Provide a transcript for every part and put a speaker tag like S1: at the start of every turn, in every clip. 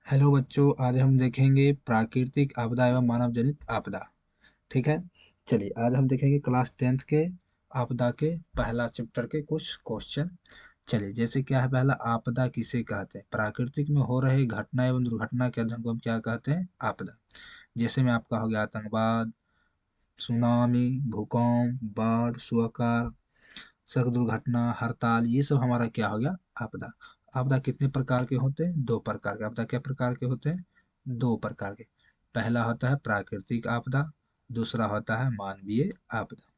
S1: Hello बच्चों, आज हम देखेंगे प्राकृतिक आपदा एवं मानव जनित आपदा। ठीक है। चलिए आज हम देखेंगे क्लास 10th के आपदा के पहला चैप्टर के कुछ क्वेश्चन। चलिए, जैसे क्या है पहला, आपदा किसे कहते हैं? प्राकृतिक में हो रहे घटना एवं दुर्घटना के अध्ययन को हम क्या कहते हैं? आपदा। जैसे में आपका हो गया आतंकवाद, सुनामी, भूकंप, बाढ़, सूखाड़, सड़क दुर्घटना, हड़ताल, ये सब हमारा क्या हो गया? आपदा। आपदा कितने प्रकार के होते हैं? दो प्रकार के। आपदा क्या प्रकार के होते हैं? दो प्रकार के। पहला होता है प्राकृतिक आपदा, दूसरा होता है मानवीय आपदा।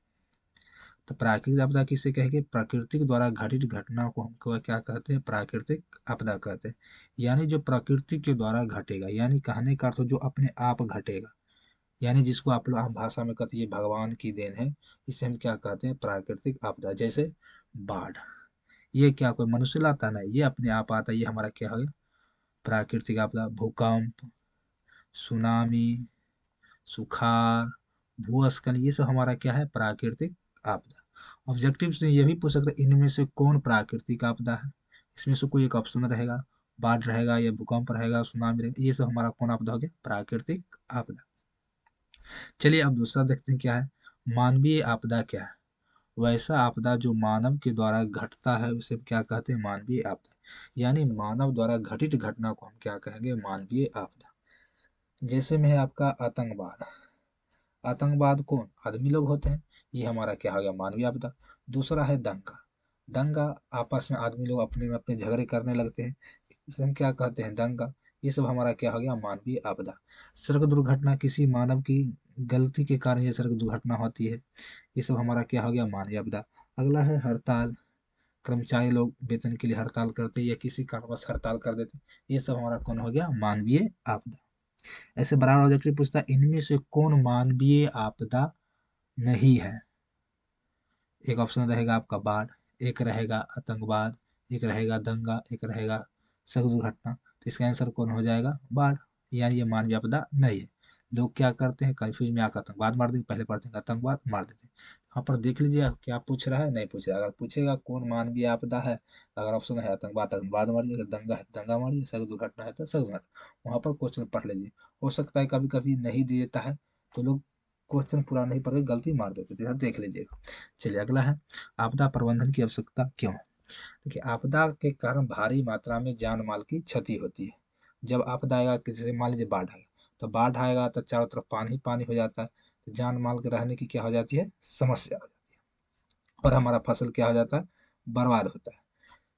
S1: तो प्राकृतिक आपदा किसे कहेंगे? प्रकृति द्वारा घटित घटना को हम क्या कहते हैं? प्राकृतिक आपदा कहते हैं। यानी जो प्रकृति के द्वारा घटेगा, यानी कहने का अर्थ जो अपने आप घटेगा, यानी जिसको आप लोग आम भाषा में कहते हैं ये भगवान की देन है, इसे हम क्या कहते हैं? प्राकृतिक आपदा। जैसे बाढ़, ये क्या कोई मनुष्य लाता? नहीं, ये अपने आप आता है, ये हमारा क्या है? प्राकृतिक आपदा। भूकंप, सुनामी, सुखाड़, भूस्खलन, ये सब हमारा क्या है? प्राकृतिक आपदा। ऑब्जेक्टिव से ये भी पूछ सकते हैं इनमें से कौन प्राकृतिक आपदा है। इसमें से कोई एक ऑप्शन रहेगा, बाढ़ रहेगा या भूकंप रहेगा, सुनामी रहेगा, ये सब हमारा कौन आपदा हो गया? प्राकृतिक आपदा। चलिए अब दूसरा देखते हैं क्या है। मानवीय आपदा क्या है? वैसा आपदा जो मानव के द्वारा घटता है उसे क्या कहते हैं? मानवीय आपदा। यानी मानव द्वारा घटित घटना को हम क्या कहेंगे? मानवीय आपदा। जैसे में है आपका आतंकवाद। आतंकवाद कौन? आदमी लोग होते हैं, ये हमारा क्या हो गया? मानवीय आपदा। दूसरा है दंगा। दंगा, आपस में आदमी लोग अपने में अपने झगड़े करने लगते हैं, इसे हम क्या कहते हैं? दंगा। ये सब हमारा क्या हो गया? मानवीय आपदा। सड़क दुर्घटना, किसी मानव की गलती के कारण ये सड़क दुर्घटना होती है, ये सब हमारा क्या हो गया? मानवीय आपदा। अगला है हड़ताल। कर्मचारी लोग वेतन के लिए हड़ताल करते हैं या किसी कारणवश हड़ताल कर देते हैं, ये सब हमारा कौन हो गया? मानवीय आपदा। ऐसे बराबर ऑब्जेक्टिव पूछता है इनमें से कौन मानवीय आपदा नहीं है? एक ऑप्शन रहेगा आपका बाढ़, एक रहेगा आतंकवाद, एक रहेगा दंगा, एक रहेगा सड़क दुर्घटना। तो इसका आंसर कौन हो जाएगा? बाढ़। यानी ये मानवीय आपदा नहीं है। लोग क्या करते हैं, कंफ्यूज में आकर आतंकवाद मार देंगे, पहले पढ़ते हैं आतंकवाद मार देते हैं। यहाँ पर देख लीजिए क्या पूछ रहा है, नहीं पूछ रहा है। अगर पूछेगा कौन मानवीय आपदा है, अगर ऑप्शन है आतंकवाद, आतंकवाद मारिए, अगर दंगा है दंगा मारिए, सड़क दुर्घटना है तो सड़क दुर्घटना, वहाँ पर क्वेश्चन पढ़ लीजिए। हो सकता है कभी कभी नहीं दे देता है तो लोग क्वेश्चन पूरा नहीं पढ़ के गलती मार देते थे, देख लीजिएगा। चलिए अगला है, आपदा प्रबंधन की आवश्यकता क्यों है? देखिए, आपदा के कारण भारी मात्रा में जान माल की क्षति होती है। जब आपदा आएगा, जैसे मान लीजिए बाढ़ आएगा, तो बाढ़ आएगा तो चारों तरफ पानी पानी हो जाता है, तो जान माल के रहने की क्या हो जाती है? समस्या हो जाती है, और हमारा फसल क्या हो जाता है? बर्बाद होता है,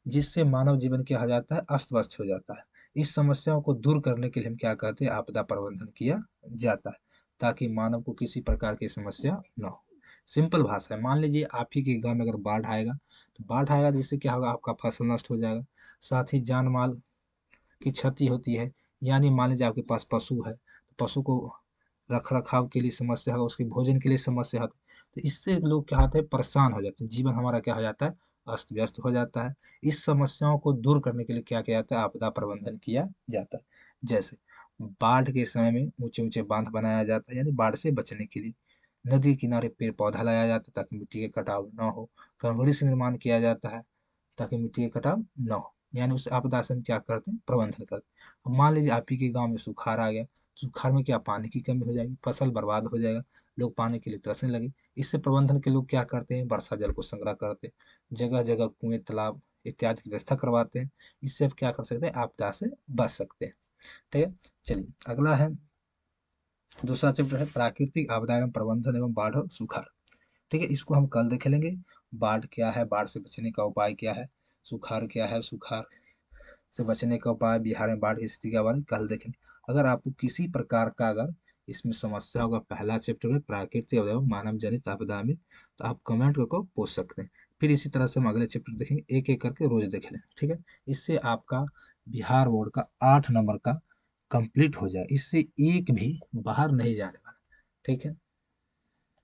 S1: जिससे मानव जीवन क्या हो जाता है? अस्त व्यस्त हो जाता है। इस समस्याओं को दूर करने के लिए हम क्या कहते हैं? आपदा प्रबंधन किया जाता है, ताकि मानव को किसी प्रकार की समस्या न हो। सिंपल भाषा है, मान लीजिए आप ही के गांव में अगर बाढ़ आएगा, तो बाढ़ आएगा जिससे क्या होगा? आपका फसल नष्ट हो जाएगा, साथ ही जान माल की क्षति होती है। यानी मान लीजिए आपके पास पशु है, तो पशु को रख रखाव के लिए समस्या होगा, उसके भोजन के लिए समस्या होती है, तो इससे लोग क्या होते हैं? परेशान हो जाते हैं, जीवन हमारा क्या हो जाता है? अस्त व्यस्त हो जाता है। इस समस्याओं को दूर करने के लिए क्या किया जाता है? आपदा प्रबंधन किया जाता है। जैसे बाढ़ के समय में ऊंचे ऊंचे बांध बनाया जाता है, यानी बाढ़ से बचने के लिए। नदी किनारे पेड़ पौधा लगाया जाता है ताकि मिट्टी के कटाव न हो। कंकड़ी से निर्माण किया जाता है ताकि मिट्टी के कटाव न हो। यानी उस आपदा से हम क्या करते हैं? प्रबंधन करते हैं। अब मान लीजिए आप ही के गांव में सुखाड़ आ गया, सुखाड़ में क्या पानी की कमी हो जाएगी, फसल बर्बाद हो जाएगा, लोग पानी के लिए तरसने लगे। इससे प्रबंधन के लोग क्या करते हैं? वर्षा जल को संग्रह करते हैं, जगह जगह कुएं तालाब इत्यादि की व्यवस्था करवाते हैं। इससे आप क्या कर सकते हैं? आपदा से बच सकते हैं। ठीक है। चलिए अगला है, दूसरा चैप्टर है प्राकृतिक आपदा एवं प्रबंधन एवं बाढ़ और सुखाड़। ठीक है, इसको हम कल देख लेंगे। बाढ़ क्या है, बाढ़ से बचने का उपाय क्या है, सुखाड़ क्या है, सुखाड़ से बचने का उपाय, बिहार में बाढ़ की स्थिति के बारे में कल देखेंगे। अगर आपको किसी प्रकार का अगर इसमें समस्या होगा, पहला चैप्टर में प्राकृतिक आपदा एवं मानव जनित आपदा में, तो आप कमेंट करके पूछ सकते हैं। फिर इसी तरह से हम अगले चैप्टर देखेंगे, एक एक करके रोज देख लें। ठीक है, इससे आपका बिहार बोर्ड का 8 नंबर का कंप्लीट हो जाए, इससे एक भी बाहर नहीं जाने वाला। ठीक है।